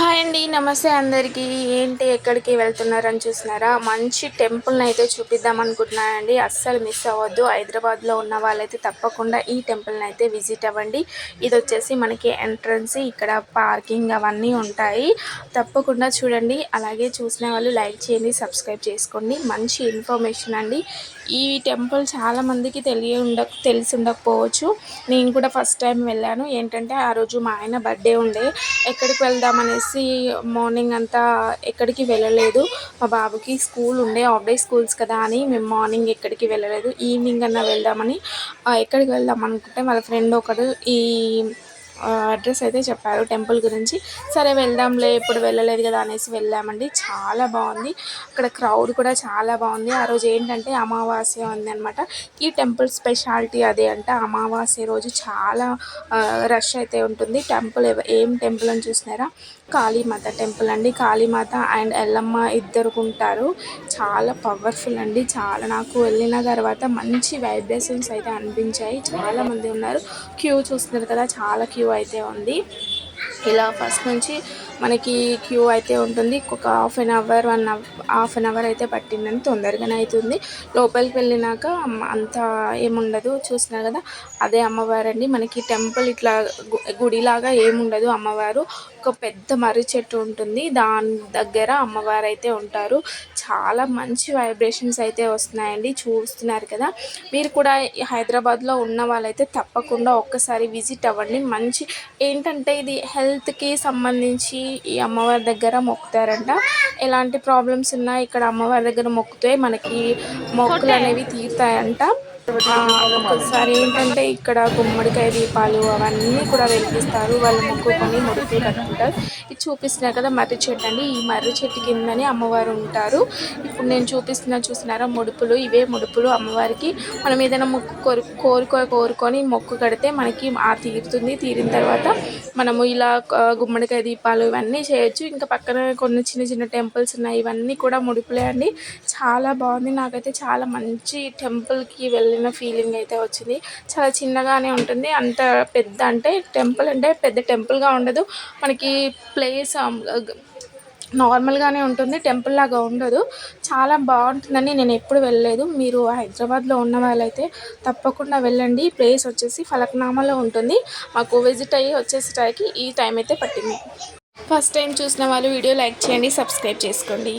Hi అండి. నమస్తే అందరికీ. ఏంటి ఎక్కడికి వెళ్తున్నారని చూస్తున్నారా? మంచి టెంపుల్‌ని అయితే చూపిద్దాం అనుకుంటున్నానండి. అస్సలు మిస్ అవ్వద్దు. హైదరాబాద్‌లో ఉన్న వాళ్ళైతే తప్పకుండా ఈ టెంపుల్‌ని అయితే విజిట్ అవ్వండి. ఇదొచ్చేసి మనకి ఎంట్రన్స్. ఇక్కడ పార్కింగ్ అవన్నీ ఉంటాయి. తప్పకుండా చూడండి. అలాగే చూసిన వాళ్ళు లైక్ చేయండి, సబ్స్క్రైబ్ చేసుకోండి. మంచి ఇన్ఫర్మేషన్ అండి. ఈ టెంపుల్ చాలామందికి తెలిసి ఉండకపోవచ్చు. నేను కూడా ఫస్ట్ టైం వెళ్ళాను. ఏంటంటే ఆ రోజు మా ఆయన బర్త్డే ఉండే. ఎక్కడికి వెళ్దామనేసి మార్నింగ్ అంతా ఎక్కడికి వెళ్ళలేదు. మా బాబుకి స్కూల్ ఉండే, హాఫ్ డే స్కూల్స్ కదా అని మేము మార్నింగ్ ఎక్కడికి వెళ్ళలేదు. ఈవినింగ్ అన్నా వెళ్దామని ఎక్కడికి వెళ్దాం అనుకుంటే వాళ్ళ ఫ్రెండ్ ఒకడు ఈ అడ్రస్ అయితే చెప్పారు టెంపుల్ గురించి. సరే వెళ్దాంలే, ఎప్పుడు వెళ్ళలేదు కదా అనేసి వెళ్ళామండి. చాలా బాగుంది. అక్కడ క్రౌడ్ కూడా చాలా బాగుంది. ఆ రోజు ఏంటంటే అమావాస్య ఉంది అనమాట. ఈ టెంపుల్ స్పెషాలిటీ అదే అంట. అమావాస్య రోజు చాలా రష్ అయితే ఉంటుంది. ఏం టెంపుల్ అని చూసినారా? కాళీమాత టెంపుల్ అండి. కాళీమాత అండ్ ఎల్లమ్మ ఇద్దరు ఉంటారు. చాలా పవర్ఫుల్ అండి. చాలా నాకు వెళ్ళిన తర్వాత మంచి వైబ్రేషన్స్ అయితే అనిపించాయి. చాలామంది ఉన్నారు. క్యూ చూస్తున్నారు కదా, చాలా క్యూ అయితే ఉంది. ఇలా ఫస్ట్ నుంచి మనకి క్యూ అయితే ఉంటుంది. ఒక హాఫ్ అన్ అవర్ అయితే పట్టిందని, తొందరగానే అవుతుంది. లోపలికి వెళ్ళినాక అంత ఏముండదు. చూసినా కదా, అదే అమ్మవారండి. మనకి టెంపుల్ ఇట్లా గుడిలాగా ఏముండదు. అమ్మవారు ఒక పెద్ద మర్రి చెట్టు ఉంటుంది, దాని దగ్గర అమ్మవారు అయితే ఉంటారు. చాలా మంచి వైబ్రేషన్స్ అయితే వస్తున్నాయండి. చూస్తున్నారు కదా, మీరు కూడా హైదరాబాద్లో ఉన్న వాళ్ళైతే తప్పకుండా ఒక్కసారి విజిట్ అవ్వండి. మంచి ఏంటంటే ఇది హెల్త్కి సంబంధించి ఈ అమ్మవారి దగ్గర మొక్కుతారంట. ఎలాంటి ప్రాబ్లమ్స్ ఉన్నా ఇక్కడ అమ్మవారి దగ్గర మొక్కుతే మనకి మొక్కులు అనేవి తీరుతాయంట. ఒక్కొక్కసారి ఏంటంటే ఇక్కడ గుమ్మడికాయ దీపాలు అవన్నీ కూడా వెలిగిస్తారు. వాళ్ళు మొక్కుకొని ముడుపులు కట్టుకుంటారు. ఇది చూపిస్తున్నారు కదా, మర్రి చెట్టు అండి. ఈ మర్రి చెట్టు కిందనే అమ్మవారు ఉంటారు. ఇప్పుడు నేను చూస్తున్నారా ముడుపులు, ఇవే ముడుపులు అమ్మవారికి. మనం ఏదైనా కోరుకొని మొక్కు కడితే మనకి తీరుతుంది. తీరిన తర్వాత మనము ఇలా గుమ్మడికాయ దీపాలు ఇవన్నీ చేయొచ్చు. ఇంకా పక్కన కొన్ని చిన్న చిన్న టెంపుల్స్ ఉన్నాయి. ఇవన్నీ కూడా ముడుపులే అండి. చాలా బాగుంది. నాకైతే చాలా మంచి టెంపుల్కి వెళ్ళిన ఫీలింగ్ అయితే వచ్చింది. చాలా చిన్నగానే ఉంటుంది. అంత పెద్ద అంటే టెంపుల్ అంటే పెద్ద టెంపుల్గా ఉండదు. మనకి ప్లేస్ నార్మల్గానే ఉంటుంది. టెంపుల్ లాగా ఉండదు. చాలా బాగుంటుందని నేను ఎప్పుడు వెళ్ళలేదు. మీరు హైదరాబాద్లో ఉన్న వాళ్ళైతే తప్పకుండా వెళ్ళండి. ప్లేస్ వచ్చేసి ఫలక్నామాలో ఉంటుంది. మాకు విజిట్ అయ్యి వచ్చేసరికి ఈ టైం అయితే పట్టింది. ఫస్ట్ టైం చూసిన వాళ్ళు వీడియో లైక్ చేయండి, సబ్స్క్రైబ్ చేసుకోండి.